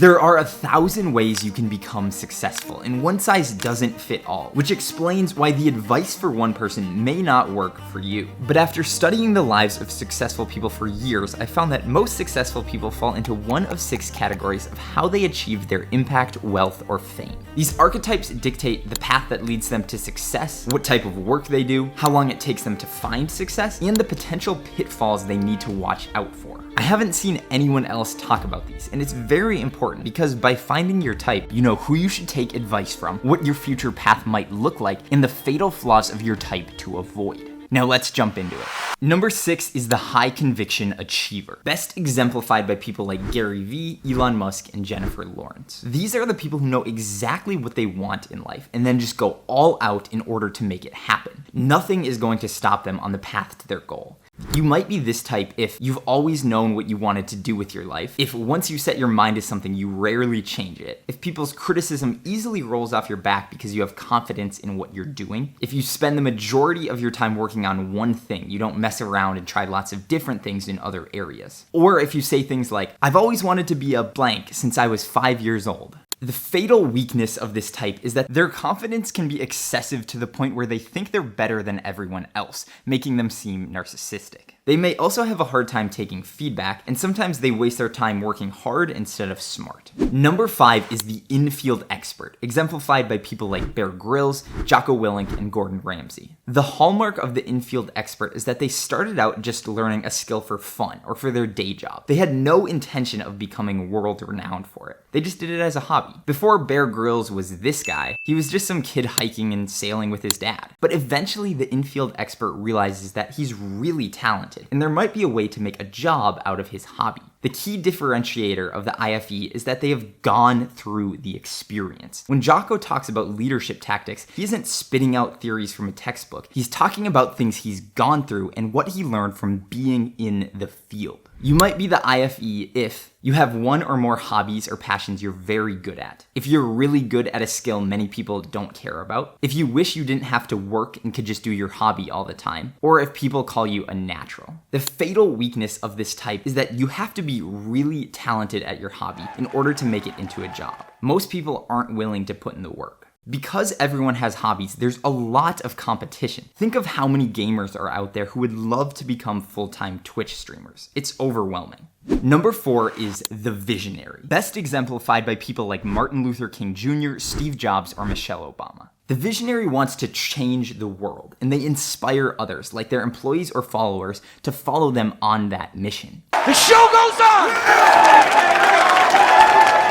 There are 1,000 ways you can become successful, and one size doesn't fit all, which explains why the advice for one person may not work for you. But after studying the lives of successful people for years, I found that most successful people fall into one of 6 categories of how they achieve their impact, wealth, or fame. These archetypes dictate the path that leads them to success, what type of work they do, how long it takes them to find success, and the potential pitfalls they need to watch out for. I haven't seen anyone else talk about these, and it's very important because by finding your type, you know who you should take advice from, what your future path might look like, and the fatal flaws of your type to avoid. Now let's jump into it. Number 6 is the high conviction achiever, best exemplified by people like Gary Vee, Elon Musk, and Jennifer Lawrence. These are the people who know exactly what they want in life and then just go all out in order to make it happen. Nothing is going to stop them on the path to their goal. You might be this type if you've always known what you wanted to do with your life, if once you set your mind to something you rarely change it, if people's criticism easily rolls off your back because you have confidence in what you're doing, if you spend the majority of your time working on one thing, you don't mess around and try lots of different things in other areas. Or if you say things like, I've always wanted to be a blank since I was 5 years old. The fatal weakness of this type is that their confidence can be excessive to the point where they think they're better than everyone else, making them seem narcissistic. They may also have a hard time taking feedback, and sometimes they waste their time working hard instead of smart. Number 5 is the infield expert, exemplified by people like Bear Grylls, Jocko Willink, and Gordon Ramsay. The hallmark of the infield expert is that they started out just learning a skill for fun or for their day job. They had no intention of becoming world-renowned for it. They just did it as a hobby. Before Bear Grylls was this guy, he was just some kid hiking and sailing with his dad. But eventually the infield expert realizes that he's really talented, and there might be a way to make a job out of his hobby. The key differentiator of the IFE is that they have gone through the experience. When Jocko talks about leadership tactics, he isn't spitting out theories from a textbook. He's talking about things he's gone through and what he learned from being in the field. You might be the IFE if you have one or more hobbies or passions you're very good at, if you're really good at a skill many people don't care about, if you wish you didn't have to work and could just do your hobby all the time, or if people call you a natural. The fatal weakness of this type is that you have to be really talented at your hobby in order to make it into a job. Most people aren't willing to put in the work. Because everyone has hobbies, there's a lot of competition. Think of how many gamers are out there who would love to become full-time Twitch streamers. It's overwhelming. Number 4 is the visionary, best exemplified by people like Martin Luther King Jr., Steve Jobs, or Michelle Obama. The visionary wants to change the world, and they inspire others, like their employees or followers, to follow them on that mission. The show goes on!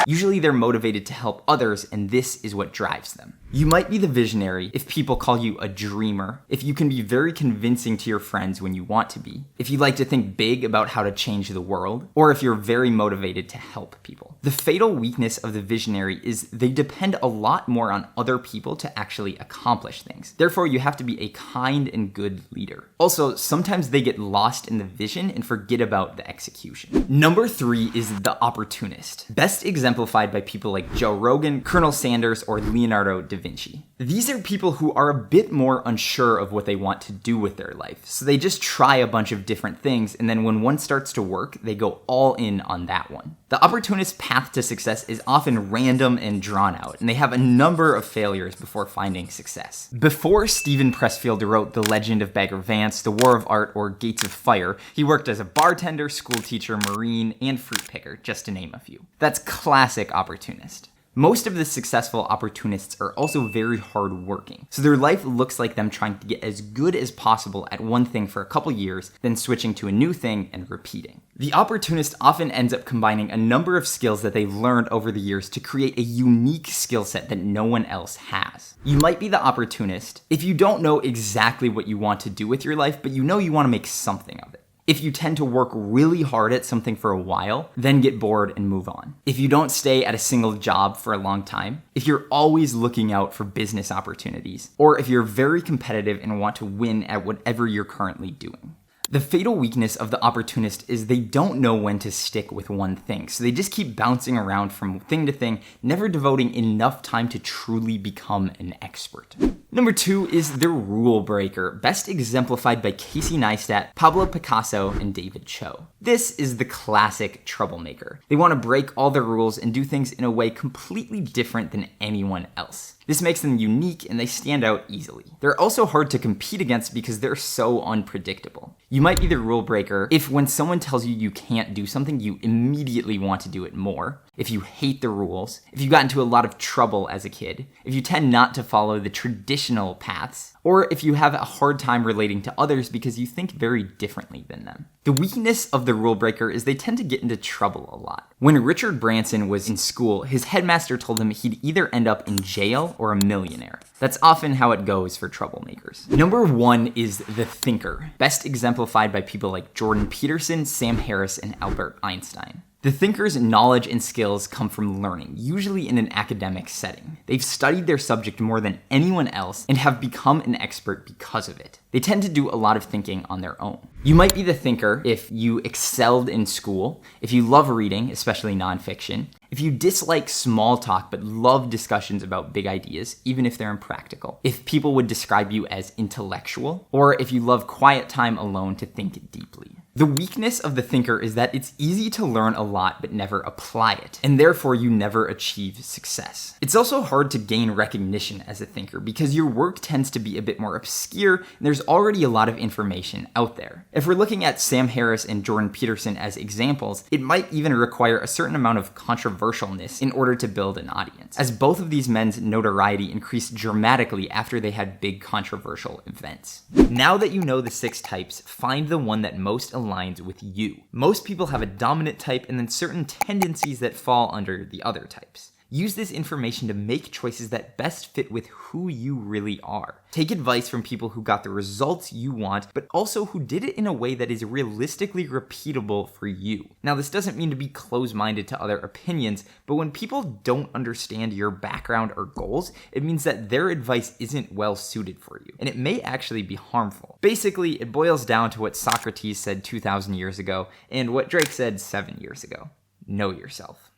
Usually they're motivated to help others, and this is what drives them. You might be the visionary if people call you a dreamer, if you can be very convincing to your friends when you want to be, if you like to think big about how to change the world, or if you're very motivated to help people. The fatal weakness of the visionary is they depend a lot more on other people to actually accomplish things. Therefore, you have to be a kind and good leader. Also, sometimes they get lost in the vision and forget about the execution. Number 3 is the opportunist, best exemplified by people like Joe Rogan, Colonel Sanders, or Leonardo da Vinci. These are people who are a bit more unsure of what they want to do with their life, so they just try a bunch of different things, and then when one starts to work, they go all in on that one. The opportunist path to success is often random and drawn out, and they have a number of failures before finding success. Before Steven Pressfield wrote The Legend of Bagger Vance, The War of Art, or Gates of Fire, he worked as a bartender, school teacher, marine, and fruit picker, just to name a few. That's classic opportunist. Most of the successful opportunists are also very hardworking, so their life looks like them trying to get as good as possible at one thing for a couple years, then switching to a new thing and repeating. The opportunist often ends up combining a number of skills that they've learned over the years to create a unique skill set that no one else has. You might be the opportunist if you don't know exactly what you want to do with your life, but you know you want to make something of it. If you tend to work really hard at something for a while, then get bored and move on. If you don't stay at a single job for a long time, if you're always looking out for business opportunities, or if you're very competitive and want to win at whatever you're currently doing. The fatal weakness of the opportunist is they don't know when to stick with one thing, so they just keep bouncing around from thing to thing, never devoting enough time to truly become an expert. Number 2 is the rule breaker, best exemplified by Casey Neistat, Pablo Picasso, and David Cho. This is the classic troublemaker. They want to break all the rules and do things in a way completely different than anyone else. This makes them unique and they stand out easily. They're also hard to compete against because they're so unpredictable. You might be the rule breaker if when someone tells you you can't do something, you immediately want to do it more. If you hate the rules, if you got into a lot of trouble as a kid, if you tend not to follow the traditional paths, or if you have a hard time relating to others because you think very differently than them. The weakness of the rule breaker is they tend to get into trouble a lot. When Richard Branson was in school, his headmaster told him he'd either end up in jail or a millionaire. That's often how it goes for troublemakers. Number 1 is the thinker, best exemplified by people like Jordan Peterson, Sam Harris, and Albert Einstein. The thinker's knowledge and skills come from learning, usually in an academic setting. They've studied their subject more than anyone else and have become an expert because of it. They tend to do a lot of thinking on their own. You might be the thinker if you excelled in school, if you love reading, especially nonfiction, if you dislike small talk but love discussions about big ideas, even if they're impractical, if people would describe you as intellectual, or if you love quiet time alone to think deeply. The weakness of the thinker is that it's easy to learn a lot but never apply it, and therefore you never achieve success. It's also hard to gain recognition as a thinker because your work tends to be a bit more obscure and there's already a lot of information out there. If we're looking at Sam Harris and Jordan Peterson as examples, it might even require a certain amount of controversialness in order to build an audience, as both of these men's notoriety increased dramatically after they had big controversial events. Now that you know the 6 types, find the one that most aligns with you. Most people have a dominant type and then certain tendencies that fall under the other types. Use this information to make choices that best fit with who you really are. Take advice from people who got the results you want, but also who did it in a way that is realistically repeatable for you. Now, this doesn't mean to be closed-minded to other opinions, but when people don't understand your background or goals, it means that their advice isn't well suited for you, and it may actually be harmful. Basically, it boils down to what Socrates said 2,000 years ago and what Drake said 7 years ago. Know yourself.